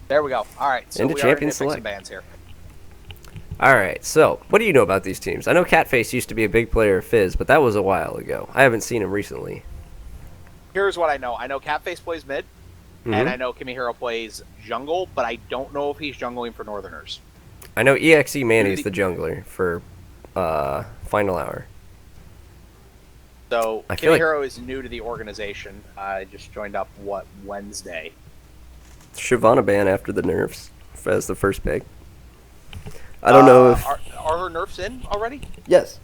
There we go. All right, so Into we are Champion into picks Select. and bans here. Alright, so, what do you know about these teams? I know Catface used to be a big player of Fizz, but that was a while ago. I haven't seen him recently. Here's what I know. I know Catface plays mid, and I Hmm. know Kimihiro plays jungle, but I don't know if he's jungling for Northerners. I know EXE Due to Manny's the- the jungler for Final Hour. So I feel like Kimihiro is new to the organization. I just joined up, Wednesday? Shyvana ban after the nerfs as the first pick. I don't know if... Are her nerfs in already? Yes.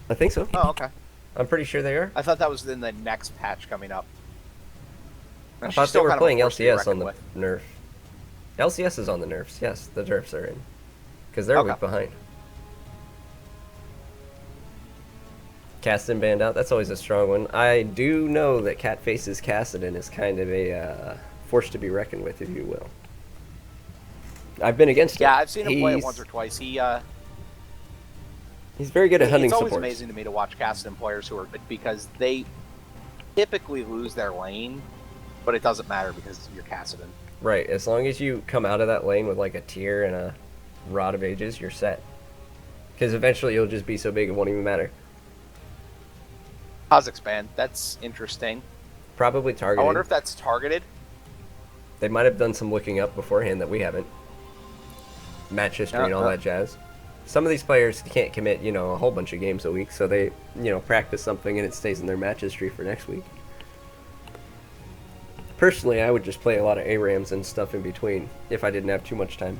I think so. Oh, okay. I'm pretty sure they are. I thought that was in the next patch coming up. I She's thought they still were kind of a playing force to be LCS on reckoned the with. nerf. LCS is on the nerfs. Yes, the nerfs are in. Because they're a Okay. week behind. Kassadin banned out. That's always a strong one. I do know that Catface's Kassadin is kind of a force to be reckoned with, if you will. I've been against Yeah, him. I've seen him play it once or twice. He's very good at hunting It's always supports. amazing to me to watch Kassadin players who are because they typically lose their lane, but it doesn't matter because you're Kassadin. Right, as long as you come out of that lane with like a tier and a Rod of Ages, you're set. Because eventually you'll just be so big it won't even matter. Kazakhstan, that's interesting. Probably I targeted. wonder if that's targeted. They might have done some looking up beforehand that we haven't. Match history and all that jazz. Some of these players can't commit, a whole bunch of games a week, so they, practice something and it stays in their match history for next week. Personally, I would just play a lot of ARAMs and stuff in between if I didn't have too much time.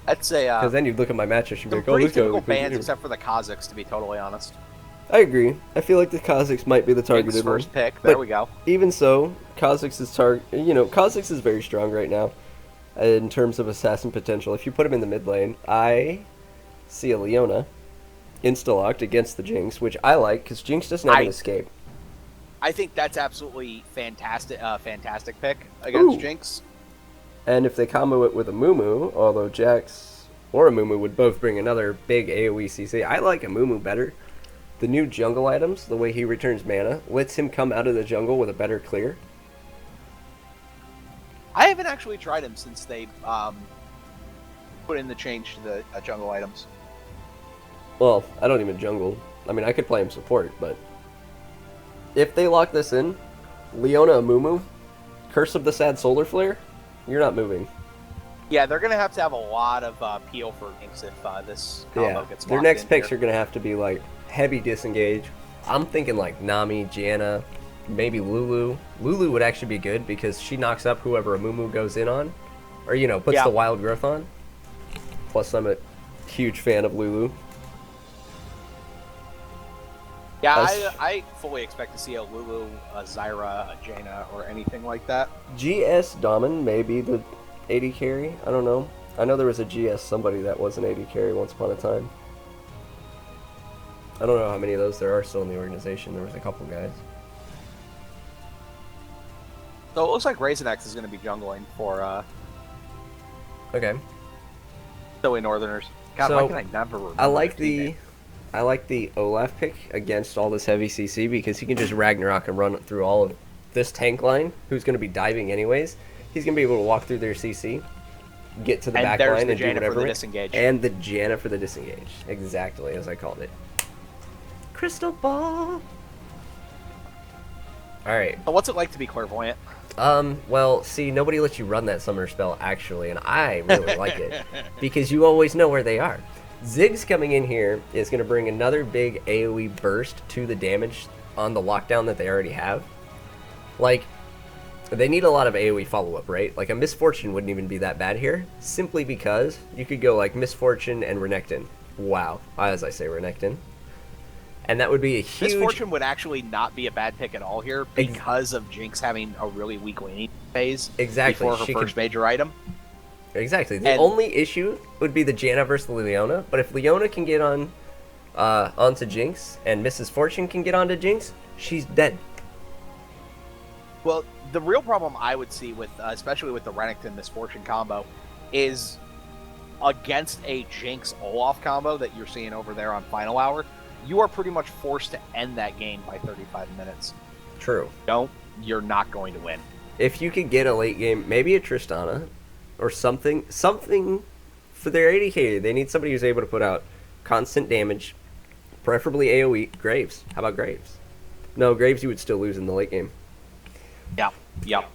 I'd say Because then you'd look at my match history and be some like, oh, pretty this guy typical looks pretty bans, good. except for the Kazakhs, to be totally honest. I agree. I feel like the Kazakhs might be the targeted Jink's one. first pick. There But we go. even so, Kazakhs is Kazakhs is very strong right now in terms of assassin potential. If you put him in the mid lane, I see a Leona insta-locked against the Jinx, which I like because Jinx doesn't have an escape. I think that's absolutely fantastic. Fantastic pick against Ooh. Jinx. And if they combo it with a Mumu, although Jax or a Mumu would both bring another big AoE CC, I like a Mumu better. The new jungle items, the way he returns mana, lets him come out of the jungle with a better clear. I haven't actually tried him since they put in the change to the jungle items. Well, I don't even jungle. I mean, I could play him support, but if they lock this in, Leona Amumu, Curse of the Sad Solar Flare, you're not moving. Yeah, they're going to have a lot of peel for Jinx if this combo gets locked Their next in picks here. are going to have to be like heavy disengage. I'm thinking like Nami, Janna, maybe Lulu. Lulu would actually be good because she knocks up whoever Amumu goes in on, or puts the wild growth on. Plus, I'm a huge fan of Lulu. Yeah, I fully expect to see a Lulu, a Zyra, a Jaina, or anything like that. GS Daman may be the AD carry. I don't know. I know there was a GS somebody that was an AD carry once upon a time. I don't know how many of those there are still in the organization. There was a couple guys. So it looks like Raisin X is going to be jungling for Okay. Silly Northerners. God, So, why can I never remember I like their team name? I like the Olaf pick against all this heavy CC because he can just Ragnarok and run through all of this tank line, who's going to be diving anyways. He's going to be able to walk through their CC, get to the And back there's line the and do Jaina for whatever. the disengage. And the Janna for the disengage. Exactly as I called it. Crystal ball. Alright. So what's it like to be clairvoyant? Well, see, nobody lets you run that summoner spell, actually, and I really like it. Because you always know where they are. Ziggs coming in here is going to bring another big AoE burst to the damage on the lockdown that they already have. Like, they need a lot of AoE follow-up, right? Like, a Misfortune wouldn't even be that bad here, simply because you could go, like, Misfortune and Renekton. Wow. As I say, Renekton. And that would be a huge... Misfortune would actually not be a bad pick at all here because of Jinx having a really weak laning phase Exactly. before her first major item. Exactly. The And- only issue would be the Janna versus Leona, but if Leona can get on onto Jinx and Mrs. Fortune can get onto Jinx, she's dead. Well, the real problem I would see with, especially with the Renekton Misfortune combo, is against a Jinx Olaf combo that you're seeing over there on Final Hour. You are pretty much forced to end that game by 35 minutes. True. You're not going to win. if you could get a late game, maybe a Tristana or something for their AD. They need somebody who's able to put out constant damage, preferably AoE. Graves. How about Graves? No, Graves you would still lose in the late game. Yeah. Yeah.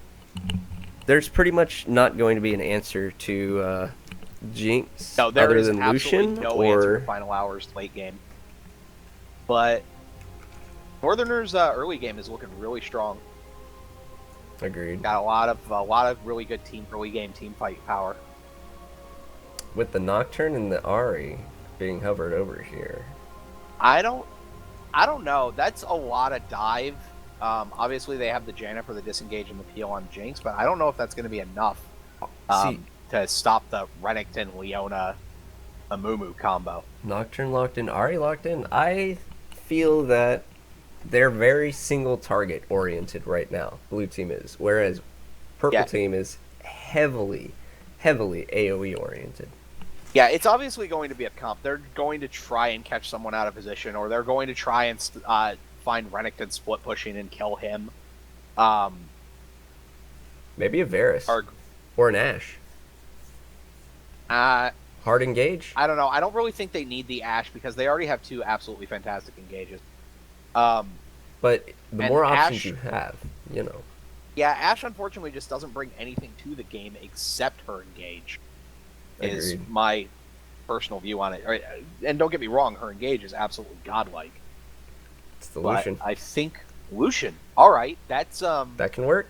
There's pretty much not going to be an answer to Jinx No, there other is than absolutely Lucian no answer or to Final Hours late game. But Northerners' early game is looking really strong. agreed. Got a lot of really good early game team fight power. With the Nocturne and the Ahri being hovered over here. I don't know. That's a lot of dive. Obviously, they have the Janna for the disengage and the peel on Jinx, but I don't know if that's going to be enough to stop the Renekton Leona Amumu combo. Nocturne locked in, Ahri locked in. I feel that they're very single target oriented right now. Blue team is, whereas purple team is heavily AoE oriented. Yeah, it's obviously going to be a comp. They're going to try and catch someone out of position, or they're going to try and find Renekton split pushing and kill him. Maybe a Varus or an Ashe. Hard engage. I don't know. I don't really think they need the Ashe because they already have two absolutely fantastic engages. But the more options you have, you know. Yeah, Ashe unfortunately just doesn't bring anything to the game except her engage. Agreed. Is my personal view on it. And don't get me wrong, her engage is absolutely godlike. It's the Lucian. I think Lucian. All right, that's that can work.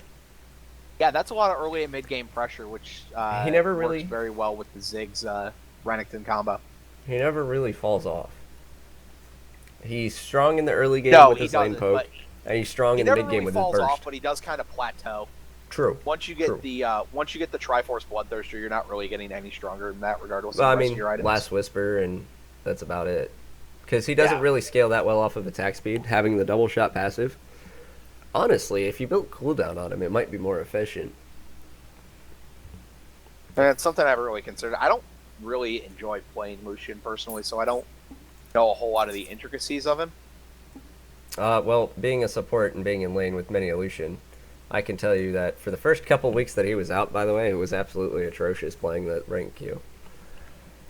Yeah, that's a lot of early and mid game pressure, which he never really works very well with the Ziggs Renekton combo. He never really falls off. He's strong in the early game with his lane poke, and he's strong in the mid game with his burst. He never really falls off, but he does kind of plateau. True. Once you get the Triforce Bloodthirster, you're not really getting any stronger in that, regardless of the rest of your items. Last Whisper, and that's about it. Because he doesn't really scale that well off of attack speed, having the double shot passive. Honestly, if you built cooldown on him, it might be more efficient. And it's something I haven't really considered. I don't really enjoy playing Lucian personally, so I don't know a whole lot of the intricacies of him. Well, being a support and being in lane with many Lucian, I can tell you that for the first couple weeks that he was out, by the way, it was absolutely atrocious playing the rank queue.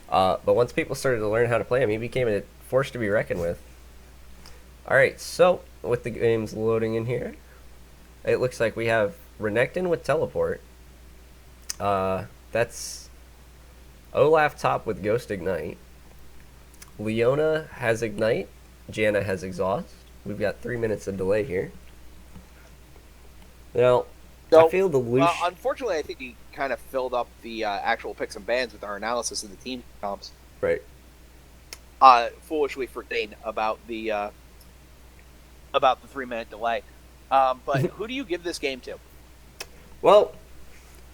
But once people started to learn how to play him, he became a force to be reckoned with. Alright, so with the games loading in here, it looks like we have Renekton with teleport. That's Olaf top with Ghost Ignite. Leona has Ignite. Janna has Exhaust. We've got 3 minutes of delay here. Now, I feel the Lucian... unfortunately, I think he kind of filled up the actual picks and bans with our analysis of the team comps. Right. Foolishly for Dane about the 3 minute delay. But who do you give this game to? Well,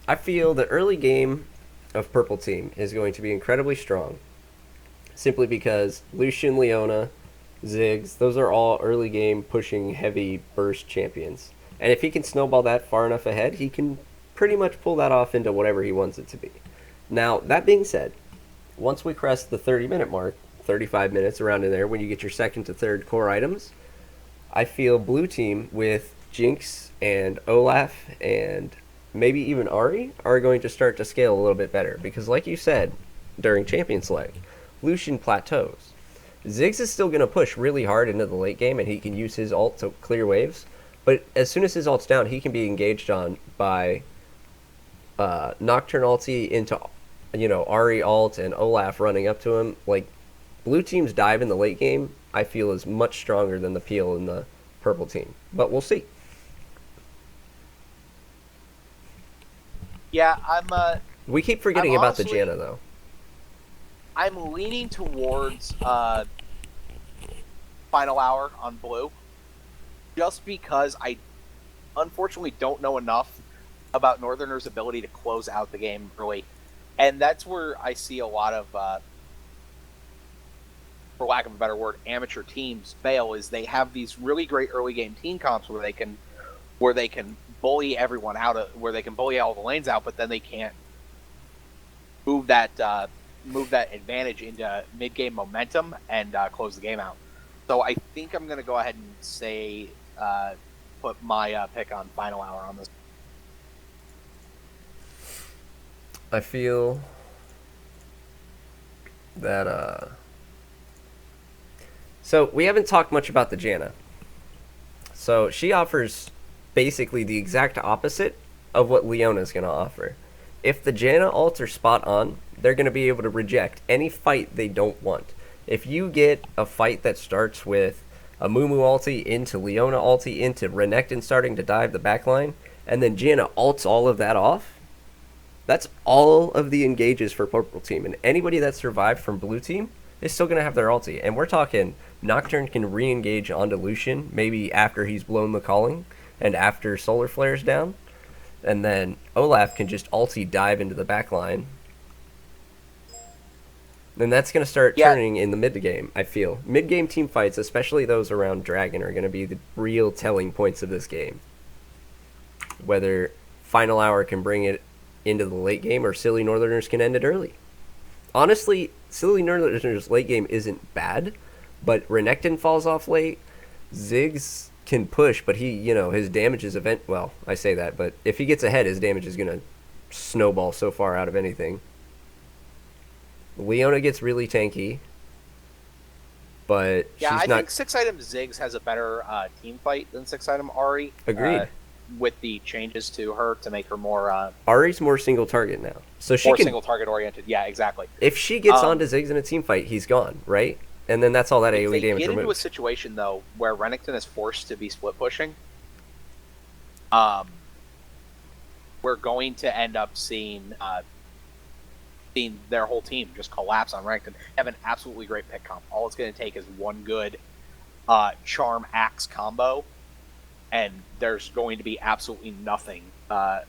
I feel the early game of Purple Team is going to be incredibly strong. Simply because Lucian, Leona, Ziggs, those are all early game pushing heavy burst champions. And if he can snowball that far enough ahead, he can pretty much pull that off into whatever he wants it to be. Now, that being said, once we crest the 30-minute mark, 35 minutes around in there, when you get your second to third core items, I feel Blue Team with Jinx and Olaf and maybe even Ahri are going to start to scale a little bit better. Because like you said during Champion Select, Lucian plateaus. Ziggs is still going to push really hard into the late game, and he can use his ult to clear waves. But as soon as his ult's down, he can be engaged on by Nocturne ulti into, Ahri ult and Olaf running up to him. Like, Blue Team's dive in the late game, I feel, is much stronger than the peel in the Purple Team. But we'll see. Yeah, we keep forgetting about the Janna, though. I'm leaning towards Final Hour on Blue. Just because I unfortunately don't know enough about Northerners' ability to close out the game early. And that's where I see a lot of, for lack of a better word, amateur teams fail, is they have these really great early game team comps where they can bully everyone out, where they can bully all the lanes out, but then they can't move that advantage into mid-game momentum and close the game out. So I think I'm going to go ahead and say put my pick on Final Hour on this. I feel that so we haven't talked much about the Janna. So she offers basically the exact opposite of what Leona's going to offer. If the Janna ults are spot on, they're going to be able to reject any fight they don't want. If you get a fight that starts with a Mumu ulti into Leona ulti into Renekton starting to dive the backline, and then Janna ults all of that off, that's all of the engages for purple team. And anybody that survived from blue team is still going to have their ulti. And we're talking Nocturne can re-engage onto Lucian, maybe after he's blown the calling and after Solar Flare's down. And then Olaf can just ulti dive into the back line. And that's going to start turning in the mid-game, I feel. Mid-game team fights, especially those around Dragon, are going to be the real telling points of this game. Whether Final Hour can bring it into the late game or Silly Northerners can end it early. Honestly, Silly Northerners' late game isn't bad, but Renekton falls off late. Ziggs can push, but he, his damage is well, I say that, but if he gets ahead, his damage is going to snowball so far out of anything. Leona gets really tanky, but I think 6-item Ziggs has a better team fight than 6-item Ahri. Agreed. With the changes to her to make her more... Ahri's more single target now. So she more can, single target oriented, yeah, exactly. If she gets onto Ziggs in a team fight, he's gone, right? And then that's all that AoE damage removed. If they get into a situation, though, where Renekton is forced to be split pushing, we're going to end up seeing their whole team just collapse on Renekton. Have an absolutely great pick comp. All it's going to take is one good Charm Axe combo, and there's going to be absolutely nothing that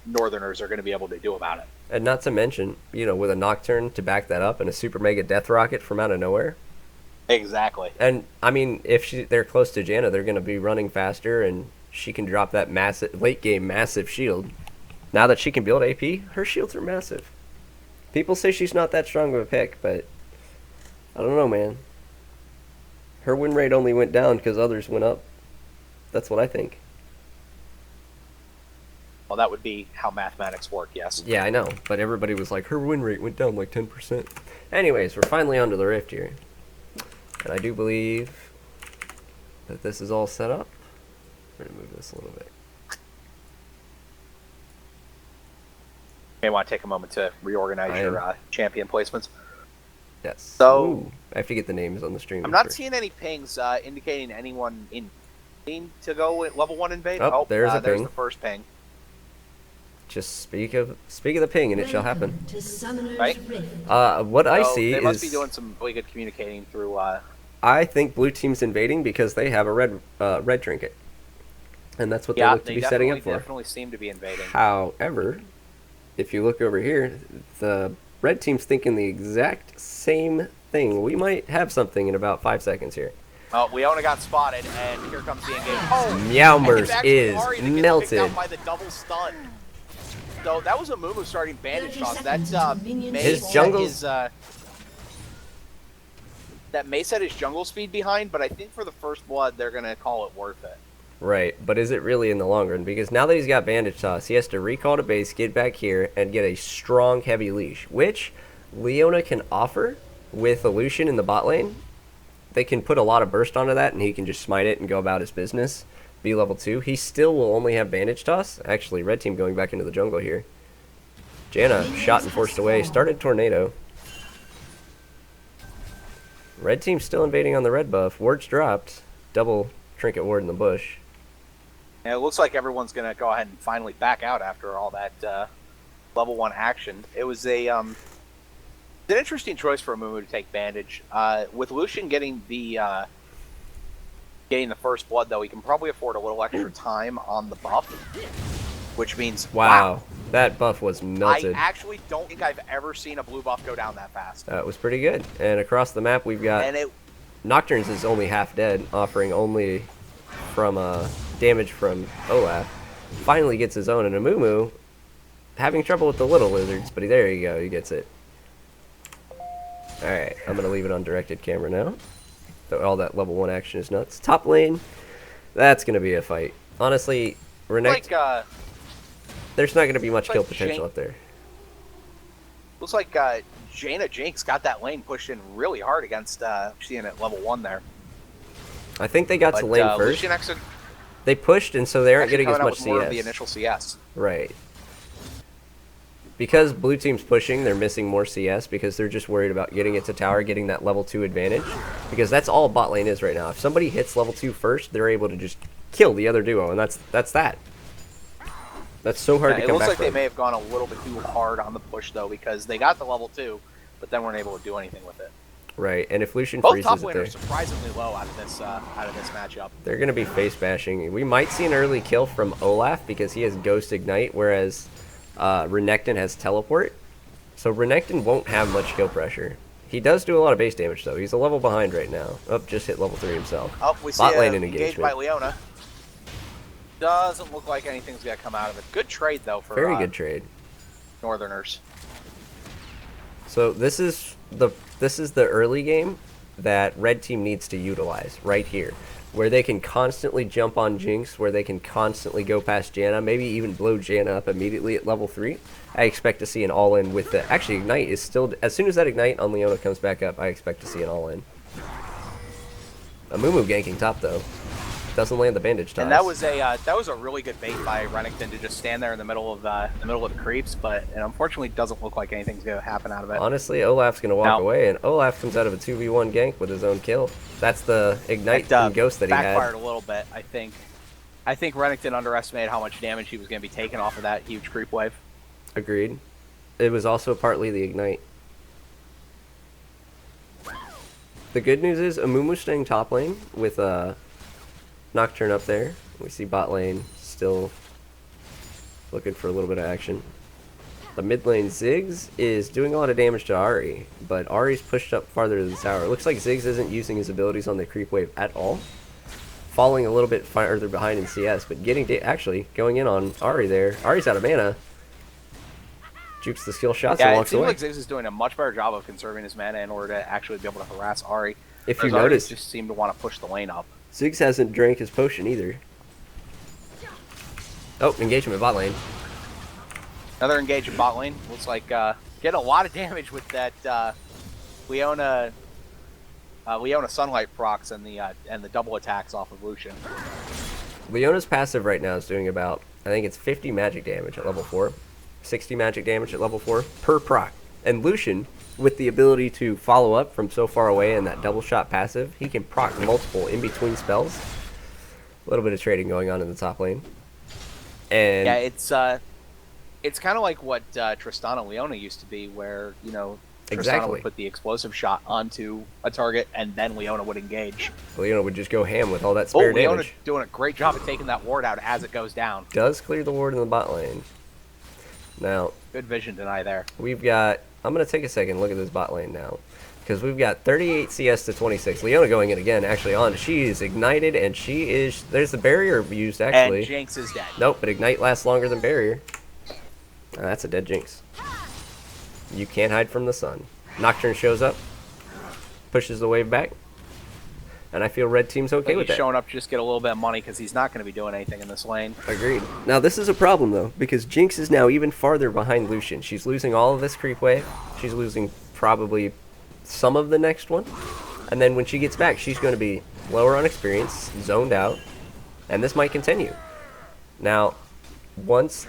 Northerners are going to be able to do about it. And not to mention, with a Nocturne to back that up and a Super Mega Death Rocket from out of nowhere. Exactly. And, I mean, if they're close to Janna, they're going to be running faster, and she can drop that late-game massive shield. Now that she can build AP, her shields are massive. People say she's not that strong of a pick, but I don't know, man. Her win rate only went down because others went up. That's what I think. Well, that would be how mathematics work, yes. Yeah, I know, but everybody was like, her win rate went down like 10%. Anyways, we're finally onto the Rift here. And I do believe that this is all set up. I'm going to move this a little bit. You may want to take a moment to reorganize your champion placements. Yes. So, ooh, I have to get the names on the stream. I'm not seeing any pings indicating anyone in to go at level 1 invade. Oh, there's a ping. There's the first ping. Just speak of the ping, and it shall happen. Right? What I see they must be doing some really good communicating through. I think blue team's invading because they have a red trinket, and that's what they look to be setting up for. They definitely seem to be invading. However, if you look over here, the red team's thinking the exact same thing. We might have something in about 5 seconds here. Oh, Leona got spotted, and here comes the engage. Oh, Meowmers is melted. Out by the double stun. So that was a Mumu starting bandage toss. That's his jungle is that may set his jungle speed behind, but I think for the first blood they're gonna call it worth it. Right, but is it really in the long run? Because now that he's got bandage toss, he has to recall to base, get back here, and get a strong heavy leash, which Leona can offer with a Lucian in the bot lane. They can put a lot of burst onto that, and he can just smite it and go about his business. Be level 2. He still will only have bandage toss. Actually, red team going back into the jungle here. Janna shot and forced away. Started tornado. Red team still invading on the red buff. Ward's dropped. Double trinket ward in the bush. And it looks like everyone's going to go ahead and finally back out after all that level 1 action. It was an interesting choice for a Mumu to take bandage. With Lucian getting the first blood, though, he can probably afford a little extra time on the buff, which means wow, that buff was melted. I actually don't think I've ever seen a blue buff go down that fast. That was pretty good. And across the map, we've got Nocturnes is only half dead, offering only from damage from Olaf. Finally gets his own, and Amumu having trouble with the little lizards, but there you go, he gets it. Alright, I'm going to leave it on directed camera now. All that level 1 action is nuts. Top lane, that's going to be a fight. Honestly, Renekton... there's not going to be much Like kill potential up there. Looks like Jaina Jinx got that lane pushed in really hard against Lucian at level 1 there. I think they got to lane first. Lucian actually, they pushed, and so they aren't getting as coming out much with more of CS. the initial CS. Right. Because blue team's pushing, they're missing more CS because they're just worried about getting it to tower, getting that level 2 advantage. Because that's all bot lane is right now. If somebody hits level 2 first, they're able to just kill the other duo, and that's that. That's so hard to come back It looks like from. they may have gone a little bit too hard on the push, though, because they got the level 2, but then weren't able to do anything with it. Right, and if Lucian Both freezes top it laners there, are surprisingly low out of this matchup. they're going to be face bashing. We might see an early kill from Olaf because he has Ghost Ignite, whereas Renekton has Teleport. So Renekton won't have much kill pressure. He does do a lot of base damage, though. He's a level behind right now. Oh, just hit level 3 himself. Oh, we see Bot lane an and engaged by Leona. Doesn't look like anything's going to come out of it. Good trade, though, for Very good trade. Northerners. So this is the early game that red team needs to utilize right here, where they can constantly jump on Jinx, where they can constantly go past Janna, maybe even blow Janna up immediately at level 3. I expect to see an all-in with the... Actually, Ignite is still... As soon as that Ignite on Leona comes back up, I expect to see an all-in. Amumu ganking top, though. Doesn't land the bandage toss. And that was a really good bait by Renekton to just stand there in the middle of the creeps, but it unfortunately doesn't look like anything's going to happen out of it. Honestly, Olaf's going to walk away, and Olaf comes out of a 2v1 gank with his own kill. That's the Ignite and Ghost that he had. Backfired a little bit, I think. I think Renekton underestimated how much damage he was going to be taking off of that huge creep wave. Agreed. It was also partly the Ignite. The good news is Amumu's staying top lane with Nocturne up there. We see bot lane still looking for a little bit of action. The mid lane Ziggs is doing a lot of damage to Ahri, but Ahri's pushed up farther to the tower. It looks like Ziggs isn't using his abilities on the creep wave at all. Falling a little bit farther behind in CS, but actually going in on Ahri there. Ahri's out of mana. Jukes the skill shots and walks away. Yeah, it seems like Ziggs is doing a much better job of conserving his mana in order to actually be able to harass Ahri. If you notice, just seem to want to push the lane up. Ziggs hasn't drank his potion either. Oh, engagement bot lane. Another engage in bot lane. Looks like getting a lot of damage with that Leona Sunlight procs and the double attacks off of Lucian. Leona's passive right now is doing about, I think it's 50 magic damage at level 4. 60 magic damage at level 4 per proc. And Lucian, with the ability to follow up from so far away and that double shot passive, he can proc multiple in between spells. A little bit of trading going on in the top lane. And yeah, it's kind of like what Tristana Leona used to be, where Tristana would put the explosive shot onto a target and then Leona would engage. Leona would just go ham with all that spare damage. Leona's doing a great job of taking that ward out as it goes down. Does clear the ward in the bot lane. Now, good vision deny there. We've got... I'm going to take a second and look at this bot lane now. Because we've got 38 CS to 26. Leona going in again, actually on. She is ignited, and she is... There's the barrier used, actually. And Jinx is dead. Nope, but Ignite lasts longer than barrier. That's a dead Jinx. You can't hide from the sun. Nocturne shows up. Pushes the wave back. And I feel red team's okay with that. He's showing up to just get a little bit of money because he's not going to be doing anything in this lane. Agreed. Now this is a problem though, because Jinx is now even farther behind Lucian. She's losing all of this creep wave. She's losing probably some of the next one. And then when she gets back, she's going to be lower on experience, zoned out, and this might continue. Now, once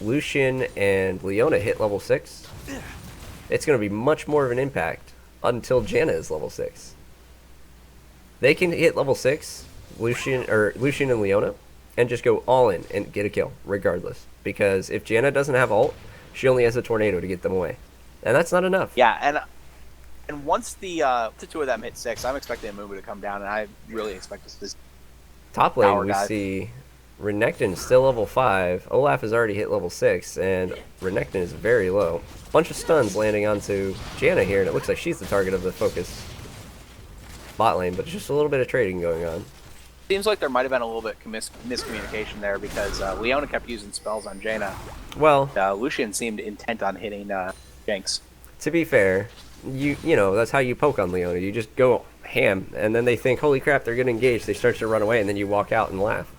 Lucian and Leona hit level 6, it's going to be much more of an impact until Janna is level 6. They can hit level 6, Lucian and Leona, and just go all in and get a kill, regardless. Because if Janna doesn't have ult, she only has a tornado to get them away. And that's not enough. Yeah, and once the two of them hit 6, I'm expecting Amumu to come down, and I really expect this top lane, we see Renekton still level 5. Olaf has already hit level 6, and Renekton is very low. Bunch of stuns landing onto Janna here, and it looks like she's the target of the focus bot lane, but just a little bit of trading going on. Seems like there might have been a little bit miscommunication there because Leona kept using spells on Jaina. Well, Lucian seemed intent on hitting Jinx. To be fair, you know that's how you poke on Leona. You just go ham, and then they think, holy crap, they're getting engaged. They start to run away, and then you walk out and laugh.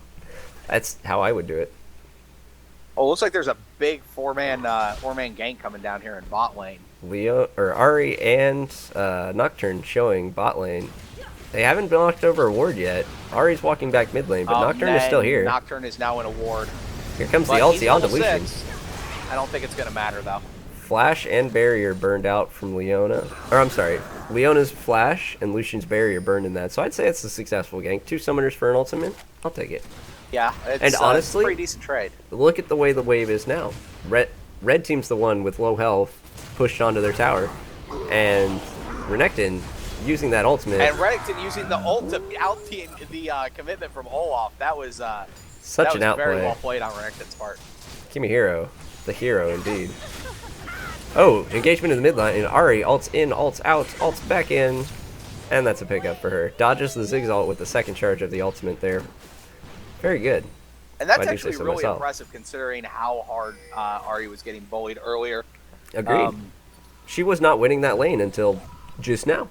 That's how I would do it. Oh, looks like there's a big four-man gank coming down here in bot lane. Leo or Ari and Nocturne showing bot lane. They haven't knocked over a ward yet. Ari's walking back mid lane, but Nocturne is still here. Nocturne is now in a ward. Here comes the ulti onto Lucian. I don't think it's going to matter, though. Flash and barrier burned out from Leona. Or, I'm sorry. Leona's flash and Lucian's barrier burned in that. So I'd say it's a successful gank. 2 summoners for an ultimate. I'll take it. Yeah, it's, and honestly, it's a pretty decent trade. Look at the way the wave is now. Red team's the one with low health pushed onto their tower. And Renekton using that ultimate. And Renekton using the ult to out the commitment from Olaf. That was such an outplay. Very well played on Renekton's part. Kimihiro, the hero indeed. Oh, engagement in the mid line, and Ari ults in, ults out, ults back in, and that's a pickup for her. Dodges the Ziggs ult with the second charge of the ultimate there. Very good. And that's actually really impressive considering how hard Ari was getting bullied earlier. Agreed. She was not winning that lane until just now.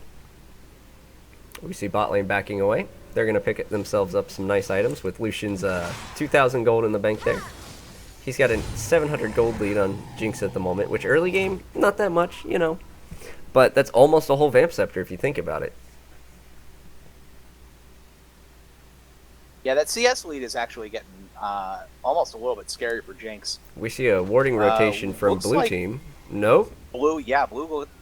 We see bot lane backing away. They're going to pick themselves up some nice items with Lucian's 2,000 gold in the bank there. He's got a 700 gold lead on Jinx at the moment, which early game, not that much, you know. But that's almost a whole Vamp Scepter if you think about it. Yeah, that CS lead is actually getting almost a little bit scary for Jinx. We see a warding rotation from blue team. No? Blue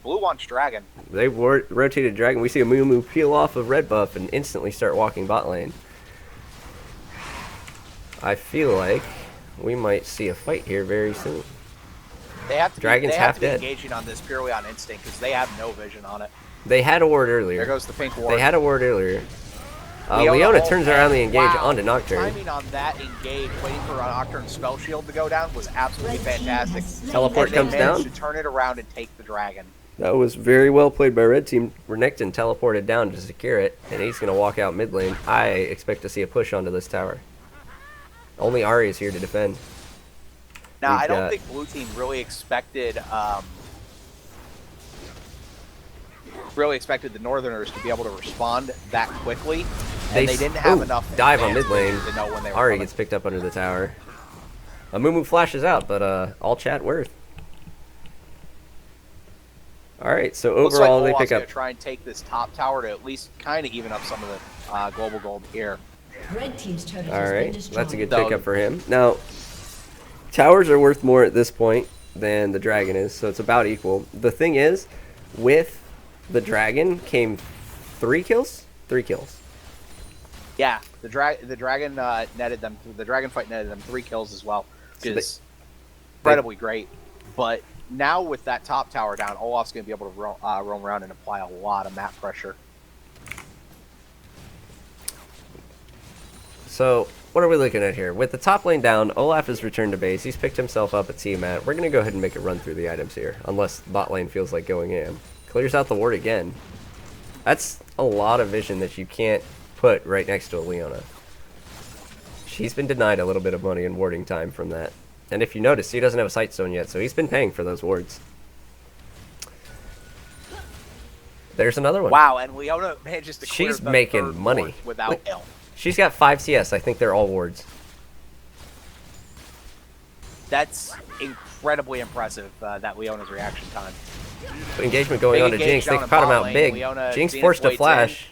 wants Dragon. They rotated Dragon. We see a Moo peel off of red buff and instantly start walking bot lane. I feel like we might see a fight here very soon. They have to Dragon's half be dead. Engaging on this purely on instinct because they have no vision on it. They had a ward earlier. There goes the pink ward. They had a ward earlier. Leona turns around the engage onto Nocturne. Timing on that engage, waiting for Nocturne's spell shield to go down, was absolutely fantastic. Teleport comes down. To turn it around and take the dragon. That was very well played by red team. Renekton teleported down to secure it, and he's going to walk out mid lane. I expect to see a push onto this tower. Only Ari is here to defend. Now, I don't think blue team really expected the Northerners to be able to respond that quickly, and they didn't have enough dive on mid lane. To know when they were Ari coming. gets picked up under the tower. A Moo flashes out, but all chat worth. All right, so overall like they pick up. Try and take this top tower to at least kind of even up some of the global gold here. Red team's turret All has right, been destroyed. that's a good pickup for him. Now, towers are worth more at this point than the dragon is, so it's about equal. The thing is, with the dragon came 3 kills. 3 kills. Yeah, the dragon netted them. The dragon fight netted them 3 kills as well, which is incredibly great. But now with that top tower down, Olaf's going to be able to roam around and apply a lot of map pressure. So, what are we looking at here? With the top lane down, Olaf has returned to base. He's picked himself up at Tiamat. We're going to go ahead and make a run through the items here, unless bot lane feels like going in. Clears out the ward again. That's a lot of vision that you can't put right next to a Leona. She's been denied a little bit of money and warding time from that. And if you notice, he doesn't have a sight stone yet, so he's been paying for those wards. There's another one. Wow, and Leona manages to clear She's the making third money. ward without help. She's got 5 CS. I think they're all wards. That's incredibly impressive, that Leona's reaction time. Engagement going on to Jinx. They caught him out big. Jinx forced a flash.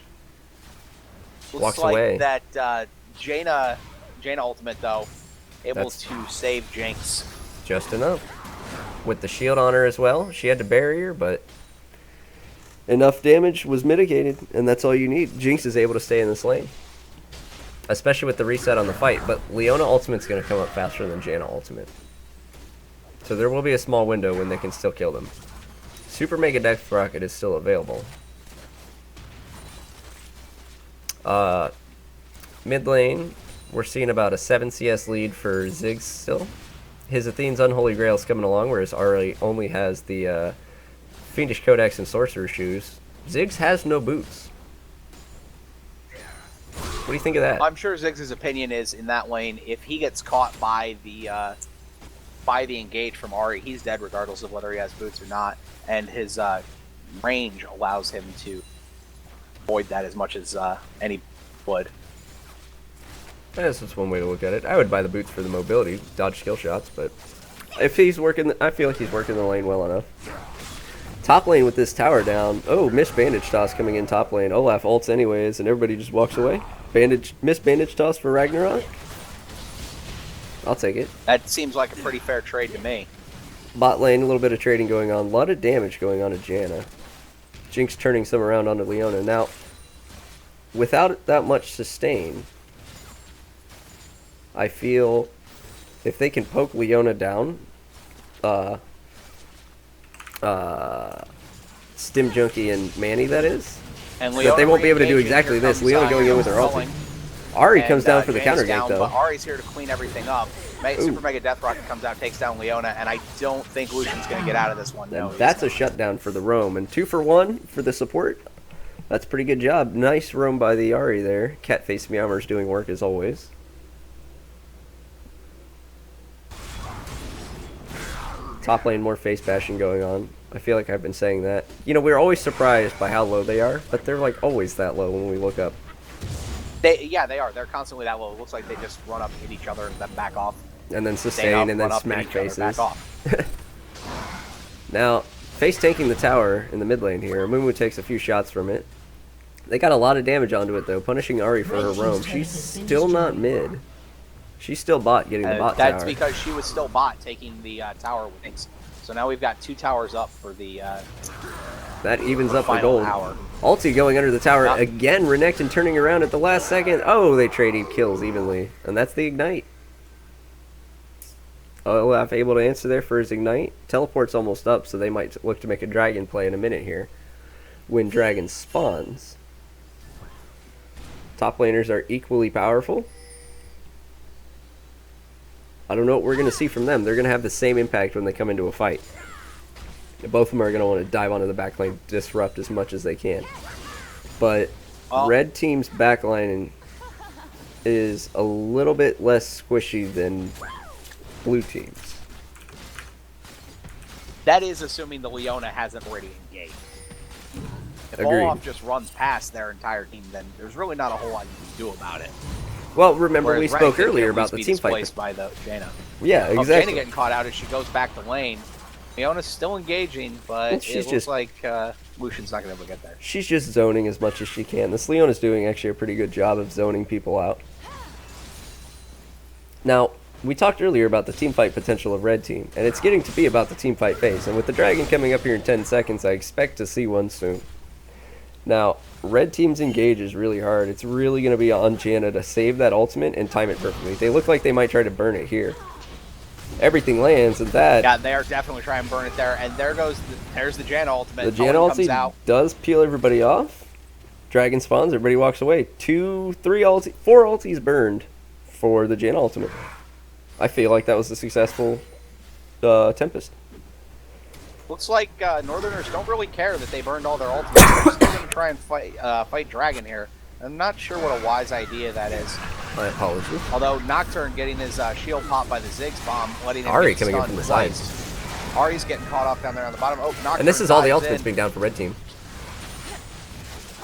Walks away. That Jaina ultimate, though, able to save Jinx. Just enough. With the shield on her as well. She had to barrier, but enough damage was mitigated, and that's all you need. Jinx is able to stay in this lane. Especially with the reset on the fight, but Leona ultimate's going to come up faster than Jaina ultimate. So there will be a small window when they can still kill them. Super Mega Death Rocket is still available. Mid lane, we're seeing about a 7 CS lead for Ziggs still. His Athene's Unholy Grail is coming along, whereas Ari only has the Fiendish Codex and Sorcerer's Shoes. Ziggs has no boots. What do you think of that? I'm sure Ziggs' opinion is in that lane, if he gets caught by the engage from Ari, he's dead regardless of whether he has boots or not, and his range allows him to avoid that as much as any would. That's just one way to look at it. I would buy the boots for the mobility, dodge skill shots, but if he's working, I feel like he's working the lane well enough. Top lane with this tower down. Oh, missed bandage toss coming in top lane. Olaf ults anyways, and everybody just walks away. Missed bandage toss for Ragnarok. I'll take it. That seems like a pretty fair trade to me. Bot lane, a little bit of trading going on. A lot of damage going on to Janna. Jinx turning some around onto Leona. Now, without that much sustain, I feel if they can poke Leona down, Stim Junkie and Manny, that is, And that they won't be able to do exactly this. Leona going in with her ulti. Ari comes down for the counter gank, though. But Ari's here to clean everything up. Super Mega Death Rocket comes out, takes down Leona, and I don't think Lucian's going to get out of this one. No, that's a shutdown for the roam. And 2 for 1 for the support. That's a pretty good job. Nice roam by the Ari there. Catface Meowmer's doing work as always. Top lane, more face bashing going on. I feel like I've been saying that. You know, we're always surprised by how low they are, but they're like always that low when we look up. Yeah, they are. They're constantly that low. It looks like they just run up, hit each other, and then back off. And then sustain, and then smack faces. Back off. Now, face tanking the tower in the mid lane here. Mumu takes a few shots from it. They got a lot of damage onto it, though, punishing Ari for her roam. She's still not mid. She's still bot, getting the bot tower. That's because she was still bot, taking the tower wings. So now we've got 2 towers up for the that evens up the final gold. hour. Ulti going under the tower again. Renekton turning around at the last second. Oh, they traded kills evenly. And that's the Ignite. Olaf able to answer there for his Ignite. Teleport's almost up, so they might look to make a dragon play in a minute here. When dragon spawns. Top laners are equally powerful. I don't know what we're going to see from them. They're going to have the same impact when they come into a fight. Both of them are going to want to dive onto the backline, disrupt as much as they can. But red team's backline is a little bit less squishy than blue team's. That is assuming the Leona hasn't already engaged. If Olaf just runs past their entire team, then there's really not a whole lot you can do about it. Well, remember Whereas we spoke earlier about the team fight. By the Jaina. Yeah, exactly. Jaina getting caught out as she goes back to lane. Leona's still engaging, but it looks like Lucian's not going to be able to get there. She's just zoning as much as she can. This Leona's doing actually a pretty good job of zoning people out. Now, we talked earlier about the team fight potential of red team, and it's getting to be about the team fight phase. And with the dragon coming up here in 10 seconds, I expect to see one soon. Now, red team's engage is really hard. It's really going to be on Janna to save that ultimate and time it perfectly. They look like they might try to burn it here. Everything lands, and that... Yeah, they are definitely trying to burn it there. And there's the Janna ultimate. The Janna ulti does peel everybody off. Dragon spawns, everybody walks away. 4 ultis burned for the Janna ultimate. I feel like that was a successful Tempest. Looks like Northerners don't really care that they burned all their ultimates. They're still going to try and fight Dragon here. I'm not sure what a wise idea that is. My apologies. Although Nocturne getting his shield popped by the Ziggs bomb, letting him Ari get coming in stunned from the sides. twice. Ari's getting caught off down there on the bottom. Oh, Nocturne and this is all the dives ultimates in. being down for red team.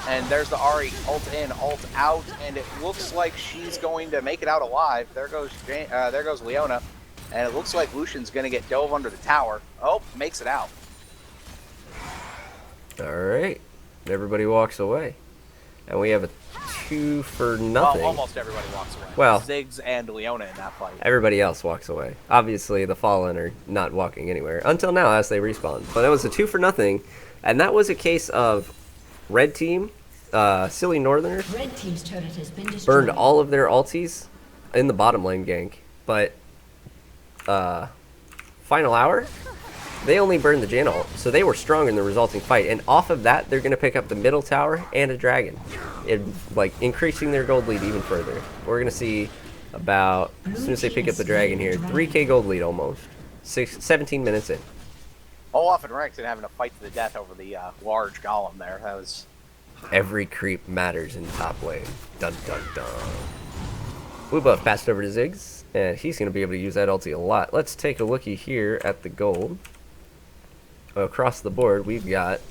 And there's the Ari, ult in, ult out, and it looks like she's going to make it out alive. There goes Leona, and it looks like Lucian's going to get dove under the tower. Oh, makes it out. All right, everybody walks away, and we have a 2 for nothing. Well, almost everybody walks away. Well, Ziggs and Leona in that fight. Everybody else walks away. Obviously, the Fallen are not walking anywhere until now as they respawn. But it was a 2 for nothing, and that was a case of red team, silly Northerners, Red team's turret has been destroyed. burned all of their ultis in the bottom lane gank. But final hour, they only burned the Janna ult, so they were strong in the resulting fight. And off of that, they're going to pick up the middle tower and a dragon, increasing their gold lead even further. We're going to see about, as soon as they pick up the dragon here, 3k gold lead almost. 17 minutes in. Olaf and Renekton having a fight to the death over the large golem there. That was... Every creep matters in top lane. Dun dun dun. Blue buff passed over to Ziggs, and he's going to be able to use that ulti a lot. Let's take a lookie here at the gold. Across the board, we've got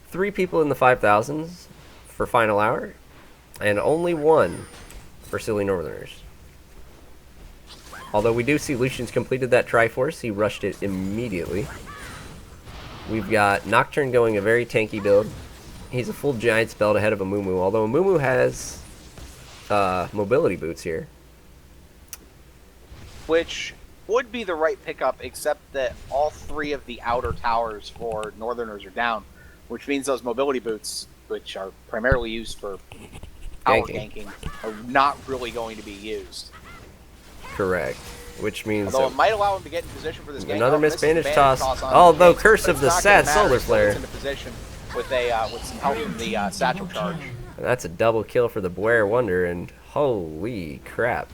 3 people in the 5,000s for final hour, and only 1 for Silly Northerners. Although we do see Lucian's completed that Triforce, he rushed it immediately. We've got Nocturne going a very tanky build. He's a full Giant spelled ahead of Amumu, although Amumu has mobility boots here. Which would be the right pickup, except that all 3 of the outer towers for Northerners are down, which means those mobility boots, which are primarily used for power ganking, are not really going to be used. Correct. Which means... Although it might allow him to get in position for this gank. Another missed bandage toss. Although Curse of the Sad Solar Flare. Into position with some help from the Satchel Charge. And that's a double kill for the Blair Wonder, and holy crap.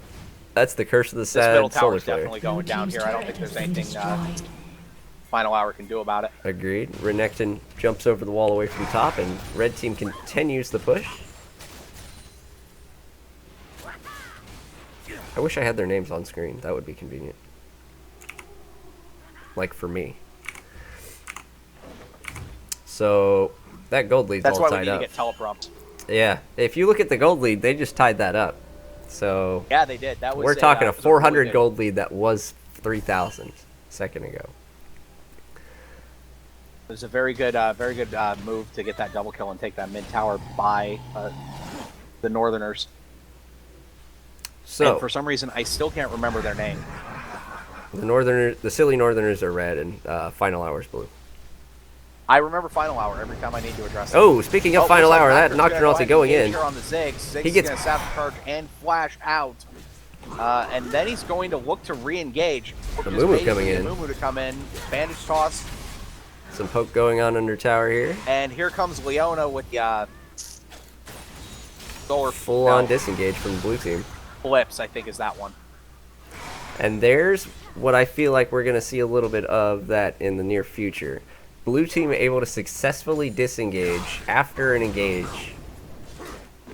That's the Curse of the Sad Solar Flare. This middle tower is Flare. definitely going down here. I don't think there's anything Final Hour can do about it. Agreed. Renekton jumps over the wall away from top, and red team continues the push. I wish I had their names on screen. That would be convenient. Like for me. So that gold lead's all tied up. That's why we need to get teleprompts. Yeah. If you look at the gold lead, they just tied that up. So yeah, they did. That was we're talking a 400 really gold lead that was 3,000 a second ago. It was a very good move to get that double kill and take that mid tower by the Northerners. So and for some reason, I still can't remember their name. The Silly Northerners are red, and Final Hour's blue. I remember Final Hour every time I need to address it. Oh, speaking of Final Hour, that Nocturne also going in. On the Ziggs. Ziggs he gets going to Sapphire Charge and flash out. And then he's going to look to re-engage. The Mumu coming in. Mumu to come in. Bandage toss. Some poke going on under tower here. And here comes Leona with the full-on disengage from the blue team. Flips, I think, is that one. And there's what I feel like we're going to see a little bit of that in the near future. Blue team able to successfully disengage after an engage.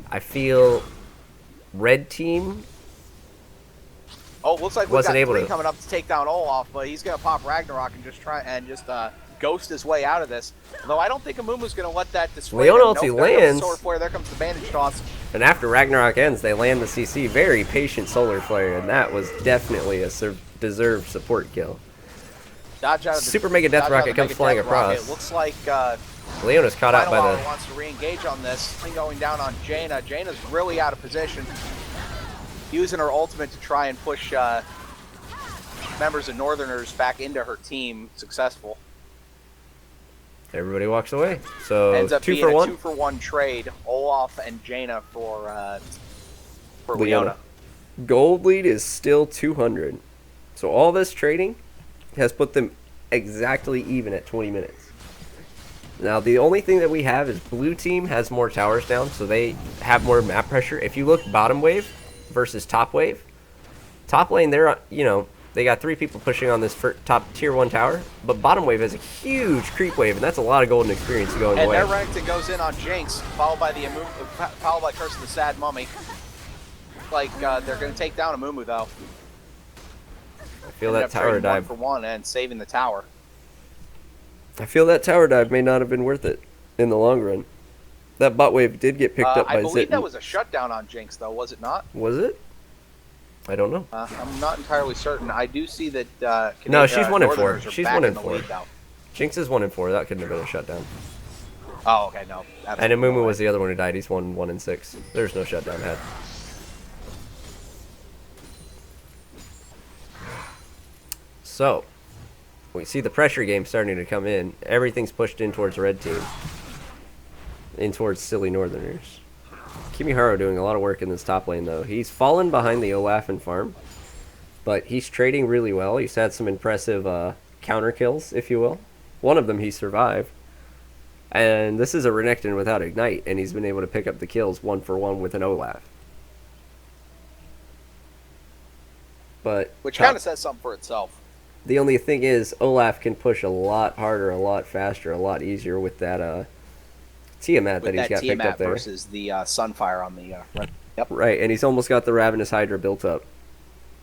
I feel red team looks like wasn't we've able got to coming up to take down Olaf, but he's going to pop Ragnarok and just try and ghost his way out of this. Though I don't think Amumu's going to let that dissuade him. Leona ulti lands. Solar Flare, there comes the bandage toss. And after Ragnarok ends, they land the CC. Very patient Solar Flare, and that was definitely a deserved support kill. Dodge out of the, Super Mega Death Rocket comes flying across. It looks like Leona's caught out by the... wants to re-engage on this. Thing going down on Jaina. Jaina's really out of position. Using her ultimate to try and push members of Northerners back into her team. Successful. Everybody walks away. So ends up 2 being for a 1. 2-for-1 trade. Olaf and Jaina for Leona. Gold lead is still 200. So all this trading has put them exactly even at 20 minutes. Now the only thing that we have is blue team has more towers down, so they have more map pressure. If you look bottom wave versus top wave, top lane they're they got 3 people pushing on this top tier 1 tower, but bottom wave has a huge creep wave, and that's a lot of golden experience going away. And their Renekton goes in on Jinx, followed by Curse of the Sad Mummy. Like they're going to take down Amumu though. I feel that tower dive 1-for-1 and saving the tower. I feel that tower dive may not have been worth it in the long run. That bot wave did get picked up by Zit. I believe that was a shutdown on Jinx though, was it not? Was it? I don't know. I'm not entirely certain. I do see that. No, she's 1-4. She's 1-4. Jinx is 1-4. That couldn't have been a shutdown. Oh, okay, no. And Amumu was the other one who died. He's 1-6. There's no shutdown had. So, we see the pressure game starting to come in. Everything's pushed in towards red team. In towards Silly Northerners. Kimiharu doing a lot of work in this top lane, though. He's fallen behind the Olaf and farm, but he's trading really well. He's had some impressive counter kills, if you will. One of them he survived. And this is a Renekton without Ignite, and he's been able to pick up the kills 1-for-1 with an Olaf. But which kind of says something for itself. The only thing is, Olaf can push a lot harder, a lot faster, a lot easier with that Tiamat that he's got picked up there. Versus the Sunfire on the Yep. Right, and he's almost got the Ravenous Hydra built up.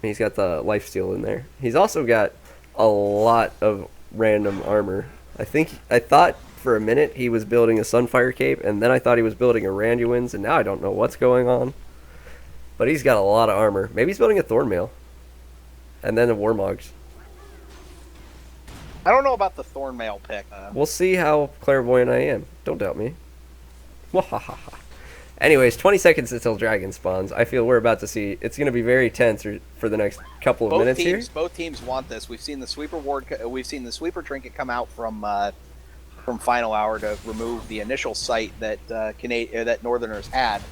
And he's got the lifesteal in there. He's also got a lot of random armor. I thought for a minute he was building a Sunfire cape, and then I thought he was building a Randuin's, and now I don't know what's going on. But he's got a lot of armor. Maybe he's building a Thornmail. And then a Warmogs. I don't know about the Thornmail pick. We'll see how clairvoyant I am. Don't doubt me. Wahahaha. Anyways, 20 seconds until Dragon spawns. I feel we're about to see... It's going to be very tense for the next couple of minutes here. Both teams want this. We've seen the sweeper ward. We've seen the sweeper trinket come out from Final Hour to remove the initial sight that that Northerners had.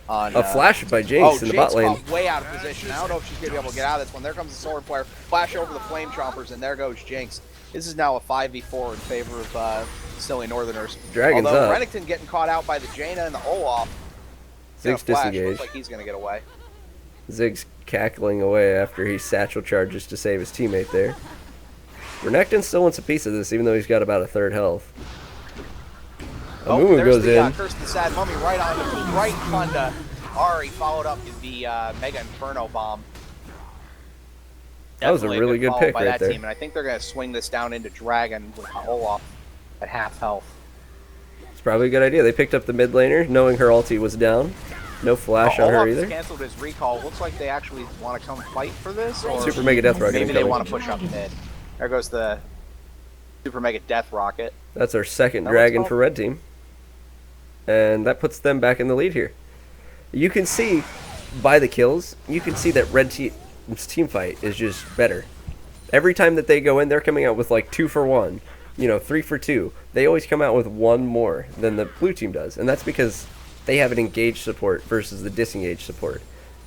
On, a flash by Jinx in the bot lane. Way out of position. I don't know if she's going to be able to get out of this one. There comes the Sword Flare. Flash over the Flame Chompers, and there goes Jinx. This is now a 5v4 in favor of silly Northerners. Dragon's Although up. Renekton getting caught out by the Jaina and the Olaf. Ziggs Flash. disengaged. Looks like he's going to get away. Ziggs cackling away after he satchel charges to save his teammate there. Renekton still wants a piece of this, even though he's got about a third health. Amumu goes in. Curse of the Sad Mummy right onto Ari, followed up with the Mega Inferno Bomb. That was a really good pick right there. Team, and I think they're going to swing this down into Dragon with Olaf at half health. It's probably a good idea. They picked up the mid laner, knowing her ulti was down. No flash on her either. Olaf canceled his recall. Looks like they actually want to come fight for this. Or Super Mega Death Rocket. Maybe they want to push up mid. There goes the Super Mega Death Rocket. That's our second Dragon for Red Team. And that puts them back in the lead here. You can see, by the kills, you can see that Red Team's team fight is just better. Every time that they go in, they're coming out with like 2 for 1, 3 for 2. They always come out with 1 more than the blue team does. And that's because they have an engaged support versus the disengaged support.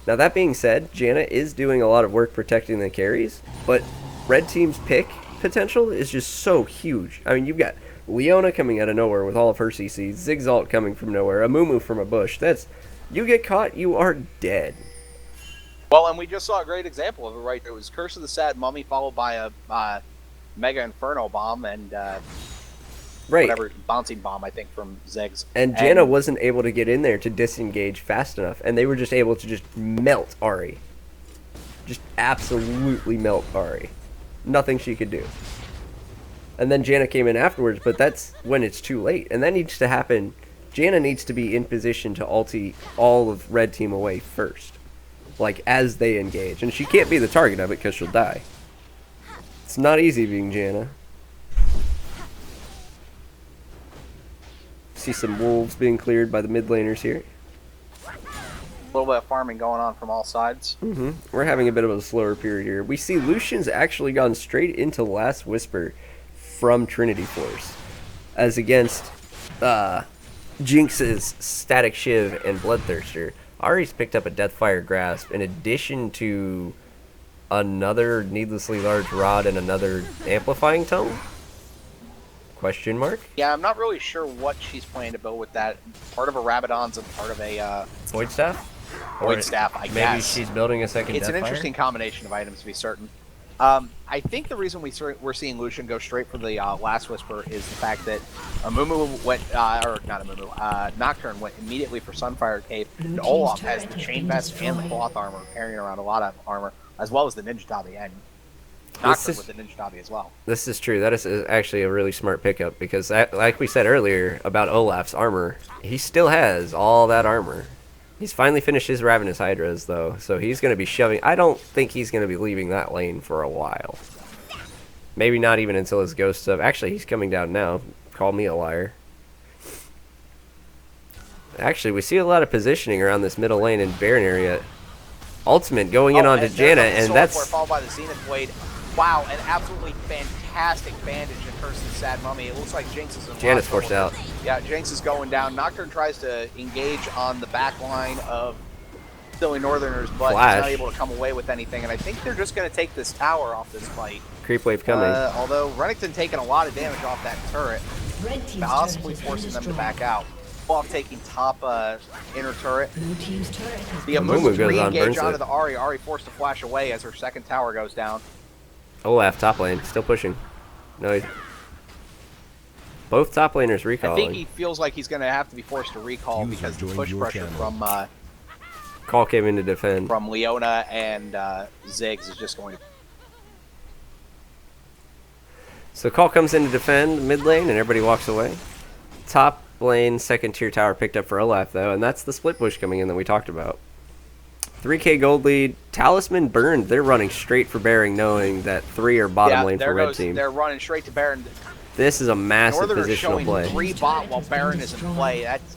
Now that being said, Janna is doing a lot of work protecting the carries, but Red Team's pick potential is just so huge. I mean, you've got Leona coming out of nowhere with all of her CCs, Ziggs ult coming from nowhere, Amumu from a bush. You get caught, you are dead. Well, and we just saw a great example of it right there. It was Curse of the Sad Mummy followed by a Mega Inferno Bomb and whatever bouncing bomb, I think, from Ziggs. And Janna wasn't able to get in there to disengage fast enough, and they were just able to just melt Ahri. Just absolutely melt Ahri. Nothing she could do. And then Janna came in afterwards, but that's when it's too late. And that needs to happen. Janna needs to be in position to ulti all of Red Team away first. Like, as they engage. And she can't be the target of it because she'll die. It's not easy being Janna. See some wolves being cleared by the mid laners here. A little bit of farming going on from all sides. We're having a bit of a slower period here. We see Lucian's actually gone straight into Last Whisper from Trinity Force. As against Jinx's Static Shiv and Bloodthirster. Ahri's picked up a Deathfire Grasp in addition to another needlessly large rod and another amplifying tome? Question mark? Yeah, I'm not really sure what she's planning to build with that. Part of a Rabadon's and part of a Void Staff? Void Staff, I guess. Maybe she's building a second It's Deathfire? an interesting combination of items, to be certain. I think the reason we're seeing Lucian go straight for the Last Whisper is the fact that Amumu went, or not Amumu, Nocturne went immediately for Sunfire Cape, and Olaf has the chain vest and the cloth armor, carrying around a lot of armor, as well as the Ninja Tabi, and Nocturne with the Ninja Tabi as well. This is true. That is actually a really smart pickup, because like we said earlier about Olaf's armor, he still has all that armor. He's finally finished his Ravenous Hydras, though, so he's going to be shoving... I don't think he's going to be leaving that lane for a while. Maybe not even until his Ghost of... Actually, he's coming down now. Call me a liar. Actually, we see a lot of positioning around this middle lane and Baron area. Ultimate going in onto Janna, and that's... Followed by the Zenith Blade. Wow, an absolutely fantastic bandage in Curse of the Sad Mummy. It looks like Jinx is in Janna's forced out. Yeah, Jinx is going down. Nocturne tries to engage on the back line of Silly Northerners, but he's not able to come away with anything. And I think they're just going to take this tower off this fight. Creep wave coming. Although Renekton taking a lot of damage off that turret, possibly forcing them to back out. Olaf taking top inner turret. The Amumu goes on, re-engage burns onto it. the Ahri. Ahri forced to flash away as her second tower goes down. Olaf top lane, still pushing. No, both top laners recalling. I think he feels like he's going to have to be forced to recall because the push pressure from Call came in to defend. From Leona and Ziggs is just going to... So Call comes in to defend mid lane and everybody walks away. Top lane, second tier tower picked up for Olaf though, and that's the split push coming in that we talked about. 3K gold lead. Talisman burned. They're running straight for Baron, knowing that 3 are bottom lane for red team. They're running straight to Baron. This is a massive Northerners positional showing play. 3 bot while Baron is in play. That's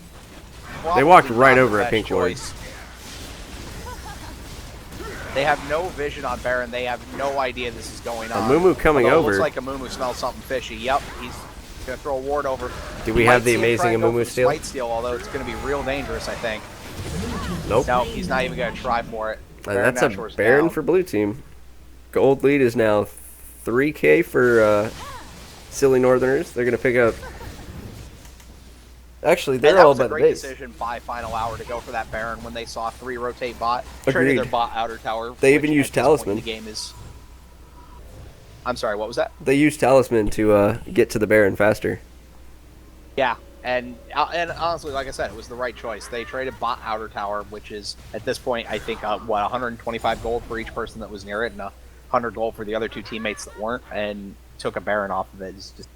They walked probably right not over the a Pink best Lord. choice. They have no vision on Baron. They have no idea this is going on. Amumu coming Although over. It looks like Amumu smells something fishy. Yep, he's going to throw a ward over. Do we You have might the see him amazing try and go Amumu for steal? Smite steal, although it's going to be real dangerous, I think. Nope. No, he's not even going to try for it. And that's a Nashure's Baron down. for blue team. Gold lead is now 3K for Silly Northerners. They're going to pick up... Actually, they're And that all was a about the great base. decision by Final Hour to go for that Baron when they saw 3 rotate bot. Agreed. Traded their bot outer tower. They even which used at this point in Talisman. The game is... I'm sorry, what was that? They used Talisman to get to the Baron faster. Yeah, and honestly, like I said, it was the right choice. They traded bot outer tower, which is, at this point, I think, 125 gold for each person that was near it, and 100 gold for the other 2 teammates that weren't, and took a Baron off of it. It's just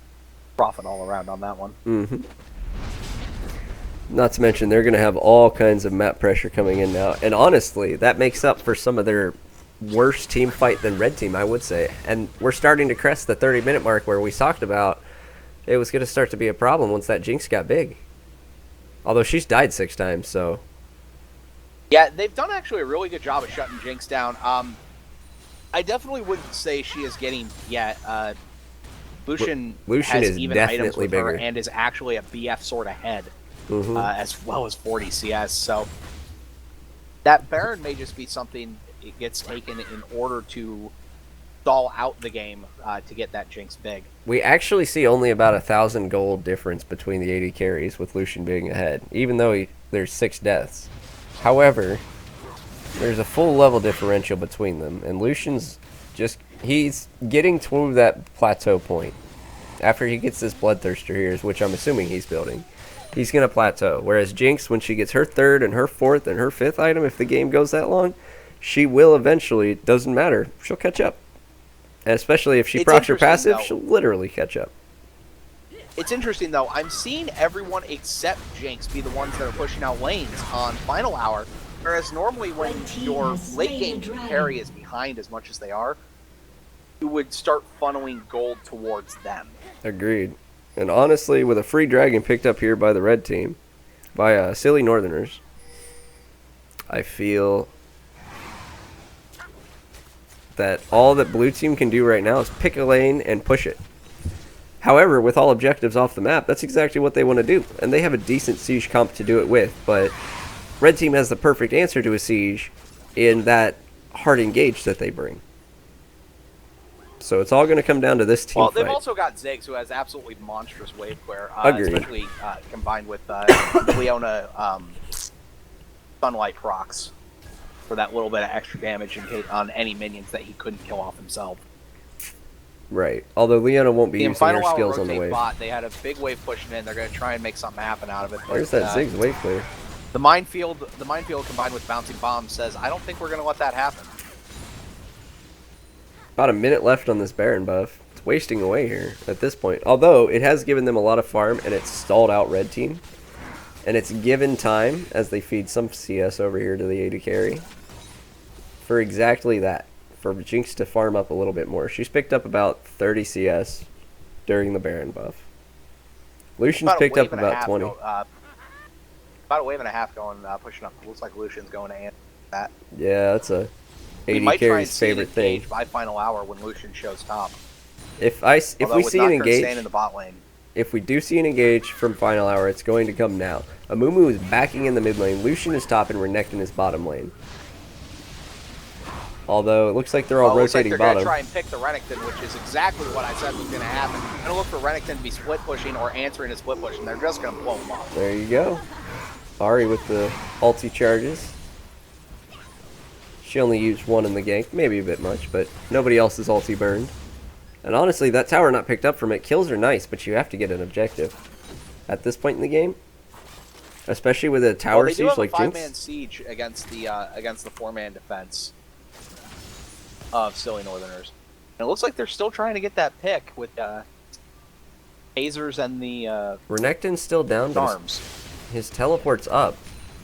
profit all around on that one. Mm-hmm. Not to mention, they're going to have all kinds of map pressure coming in now. And honestly, that makes up for some of their worse team fight than red team, I would say. And we're starting to crest the 30-minute mark where we talked about it was going to start to be a problem once that Jinx got big. Although she's died 6 times, so... Yeah, they've done actually a really good job of shutting Jinx down. I definitely wouldn't say she is getting yet. Lucian has is even items definitely with her bigger. and is actually a BF sword ahead, as well as 40 CS. So that Baron may just be something it gets taken in order to stall out the game to get that Jinx big. We actually see only about 1,000 gold difference between the 80 carries with Lucian being ahead, even though there's 6 deaths. However, there's a full level differential between them, and Lucian's he's getting to that plateau point. After he gets this Bloodthirster here, which I'm assuming he's building, he's going to plateau. Whereas Jinx, when she gets her 3rd and her 4th and her 5th item, if the game goes that long, she will eventually, doesn't matter, she'll catch up. And especially if she procs her passive, though. she'll literally catch up. It's interesting, though. I'm seeing everyone except Jinx be the ones that are pushing out lanes on Final Hour, whereas normally when your late-game carry is behind as much as they are, you would start funneling gold towards them. Agreed. And honestly, with a free dragon picked up here by the red team, by Silly Northerners, I feel that all that blue team can do right now is pick a lane and push it. However, with all objectives off the map, that's exactly what they want to do. And they have a decent siege comp to do it with, but red team has the perfect answer to a siege in that hard engage that they bring. So it's all going to come down to this team Well, they've fight. also got Ziggs, who has absolutely monstrous wave clear, Agreed. especially combined with Leona Sunlight procs for that little bit of extra damage and hit on any minions that he couldn't kill off himself. Right. Although Leona won't be In using Final her Hour skills on the rotate wave. bot, they had a big wave pushing in. They're going to try and make something happen out of it. Where's but, that Ziggs wave clear? The minefield combined with bouncing bombs says, I don't think we're going to let that happen. About a minute left on this Baron buff. It's wasting away here at this point. Although, it has given them a lot of farm, and it's stalled out red team. And it's given time, as they feed some CS over here to the AD carry, for exactly that. For Jinx to farm up a little bit more. She's picked up about 30 CS during the Baron buff. Lucian's picked up about 20. About a wave and a half going, pushing up. Looks like Lucian's going to answer that. Yeah, that's a We AD might try and carry's see favorite an thing. engage by Final Hour when Lucian shows top. If Although we with see an Nocturne staying engage, in the bot lane, if we do see an engage from Final Hour, it's going to come now. Amumu is backing in the mid lane. Lucian is top and Renekton is bottom lane. Although it looks like they're all looks like rotating they're bottom. going to try and pick the Renekton, which is exactly what I said was going to happen. They're going to look for Renekton to be split pushing or answering a split push, and they're just going to blow him up. There you go. Ari with the ulti charges. She only used one in the gank, maybe a bit much, but nobody else's ulti burned. And honestly, that tower not picked up from it, kills are nice, but you have to get an objective at this point in the game. Especially with a tower they do siege have like a 5-man Jinx. siege against the 4-man defense of Silly Northerners. And it looks like they're still trying to get that pick with phasers and the Renekton's still down, but arms. his teleport's up.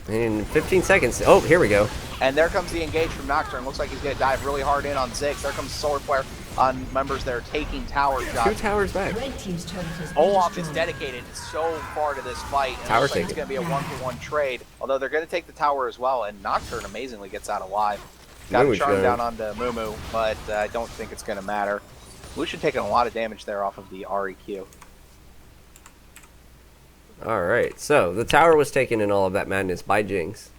In 15 seconds. Oh, here we go. And there comes the engage from Nocturne. Looks like he's going to dive really hard in on Ziggs. There comes Solar Flare on members that are taking tower shots. 2 towers back. Red team's turret has been Olaf is destroyed. dedicated so far to this fight. And it Tower looks like it's taken. going to be a 1-for-1 trade. Although they're going to take the tower as well. And Nocturne amazingly gets out alive. Got a Muumuu's charm going. down onto Mumu, but I don't think it's going to matter. Lucian taking a lot of damage there off of the REQ. Alright, so the tower was taken in all of that madness by Jinx.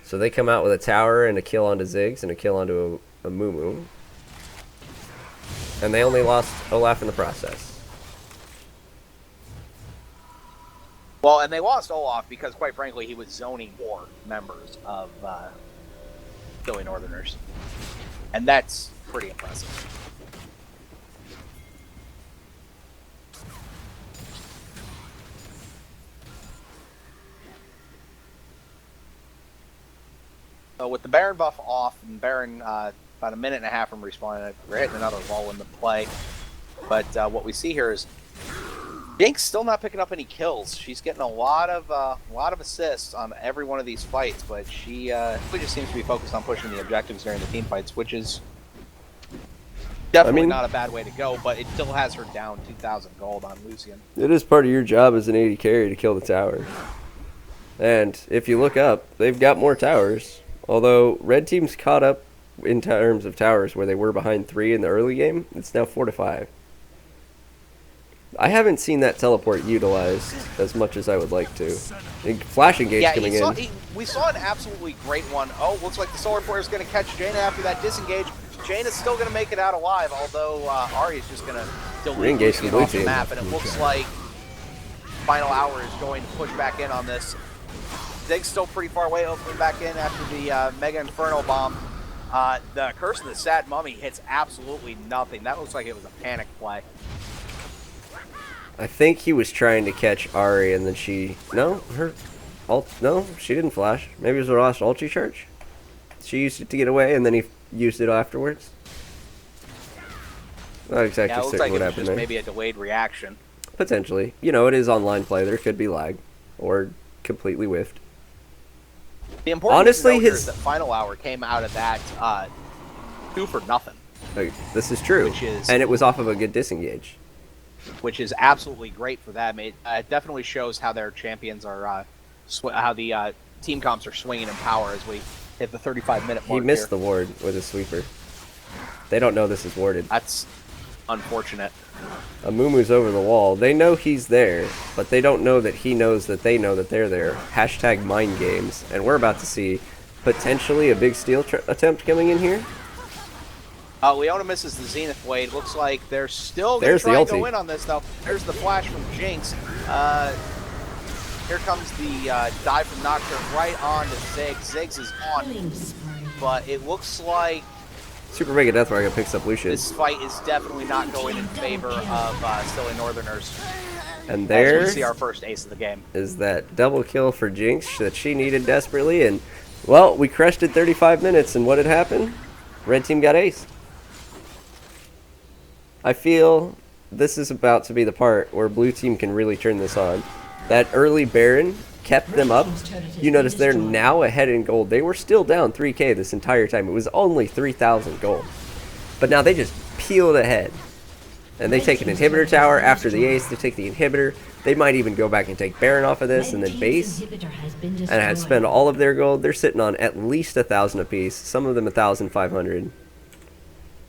So they come out with a tower and a kill onto Ziggs and a kill onto a Mumu. And they only lost Olaf in the process. Well, and they lost Olaf because, quite frankly, he was zoning 4 members of Philly Northerners. And that's pretty impressive. So with the Baron buff off, and Baron about a minute and a half from respawning, we're hitting another lull in the play. But what we see here is Jinx still not picking up any kills. She's getting a lot of assists on every one of these fights, but she just seems to be focused on pushing the objectives during the team fights, which is definitely not a bad way to go. But it still has her down 2,000 gold on Lucian. It is part of your job as an AD carry to kill the tower. And if you look up, they've got more towers. Although red team's caught up in terms of towers where they were behind 3 in the early game. It's now 4 to 5. I haven't seen that teleport utilized as much as I would like to. Flash engage coming in. We saw an absolutely great one. Oh, looks like the Solar Flare is going to catch Jaina after that disengage. Jaina's still going to make it out alive, although Ahri is just going to delete Re-engage Lucian the blue off the team. map, and it looks like Final Hour is going to push back in on this. Zig's still pretty far away, opening back in after the Mega Inferno Bomb. The Curse of the Sad Mummy hits absolutely nothing. That looks like it was a panic play. I think he was trying to catch Ahri and then she... No, she didn't flash. Maybe it was her last ulti charge. She used it to get away and then he used it afterwards. Not exactly Yeah, it looks certain like what it was happened just there. maybe a delayed reaction. Potentially. You know, it is online play. There could be lag. Or completely whiffed. The important Honestly, thing to note here his- is that Final Hour came out of that 2 for nothing, Like, this is true. Which is- And it was off of a good disengage. which is absolutely great for them. It definitely shows how their champions are, how the team comps are swinging in power as we hit the 35-minute mark. He missed here. the ward with his sweeper. They don't know this is warded. That's unfortunate. Amumu's over the wall. They know he's there, but they don't know that he knows that they know that they're there. Hashtag mind games. And we're about to see potentially a big steal attempt coming in here. Leona misses the Zenith Blade. Looks like they're still going There's to the try and go ulti. in on this, though. There's the flash from Jinx. Here comes the dive from Nocturne right on to Ziggs. Ziggs is on, Killing spree. but it looks like Super Mega Death Dragon picks up Lucian. this fight is definitely not going in favor of Silly Northerners. And As there we see our first ace of the game. is that double kill for Jinx that she needed desperately. And, well, we crushed it 35 minutes. And what had happened? Red team got aced. I feel this is about to be the part where blue team can really turn this on. That early Baron kept them up. You notice they're now ahead in gold. They were still down 3k this entire time. It was only 3,000 gold. But now they just peeled ahead. And they take an inhibitor tower after the ace. They take the inhibitor. They might even go back and take Baron off of this and then base. And spend all of their gold. They're sitting on at least 1,000 apiece. Some of them 1,500.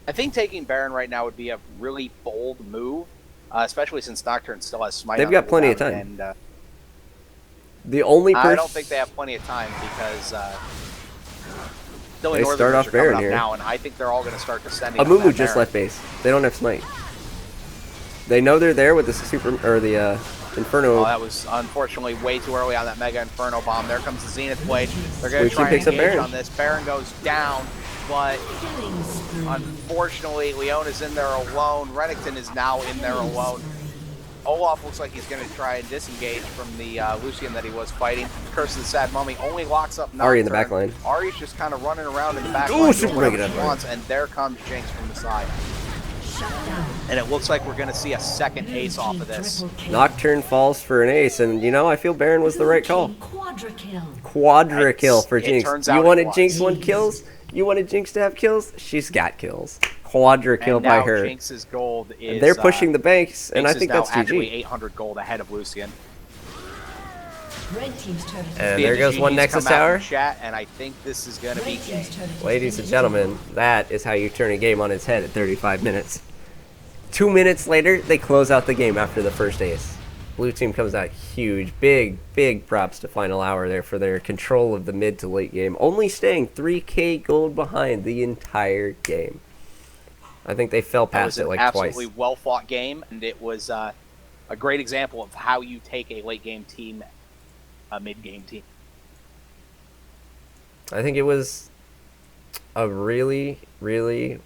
I think taking Baron right now would be a really bold move, especially since Nocturne still has Smite. They've on got the plenty of ground, time. And, The only person... I don't think they have plenty of time because Silly They Northerners start off are coming Baron up here. now, and I think they're all going to start descending. on Amumu that just Baron. left base. They don't have smite. They know they're there with the super or the Inferno. Oh, that was unfortunately way too early on that Mega Inferno Bomb. There comes the Zenith Blade. They're going Blue to team try and picks up engage Baron. on this. Baron goes down, but Killing spree. unfortunately, Leona's in there alone. Renekton is now in there alone. Olaf looks like he's going to try and disengage from the Lucian that he was fighting. Curse of the Sad Mummy only locks up Nocturne. Ahri in the back line. Ari's just kind of running around in the back Ooh, line, super doing whatever mega she death wants, and there comes Jinx from the side. Shut down. And it looks like we're going to see a second ace off of this. Nocturne falls for an ace, and I feel Baron was the right call. Quadra kill. Quadra kill for It Jinx. turns You out wanted it was. Jinx 1 kills? You wanted Jinx to have kills? She's got kills. Quadra kill And by now her. Jinx's gold is... They're pushing the banks, and I Jinx think is now that's actually GG. 800 gold ahead of Lucian. Red team's turret has And been there goes one GG's Nexus come out Tower. from Chat, and I think this is going to be Red team's turret has Ladies been and gentlemen, destroyed. that is how you turn a game on its head at 35 minutes. 2 minutes later, they close out the game after the first ace. Blue team comes out huge. Big props to Final Hour there for their control of the mid to late game. Only staying 3k gold behind the entire game. I think they fell That past was it an like absolutely twice. well-fought game, and it was a great example of how you take a late-game team, a mid-game team. I think it was a really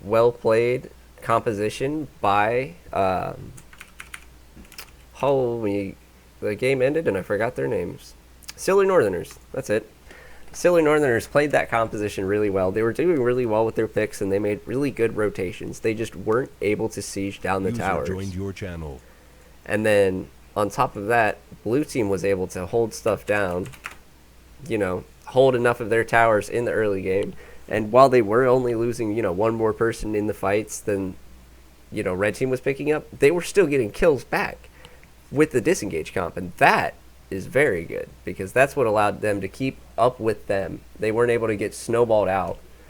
well played composition by the game ended and I forgot their names. Silly Northerners, that's it. Silly Northerners played that composition really well. They were doing really well with their picks, and they made really good rotations. They just weren't able to siege down the User towers. joined your channel. And then on top of that, blue team was able to hold stuff down, hold enough of their towers in the early game. And while they were only losing, one more person in the fights than, red team was picking up, they were still getting kills back with the disengage comp. And that is very good, because that's what allowed them to keep up with them. They weren't able to get snowballed out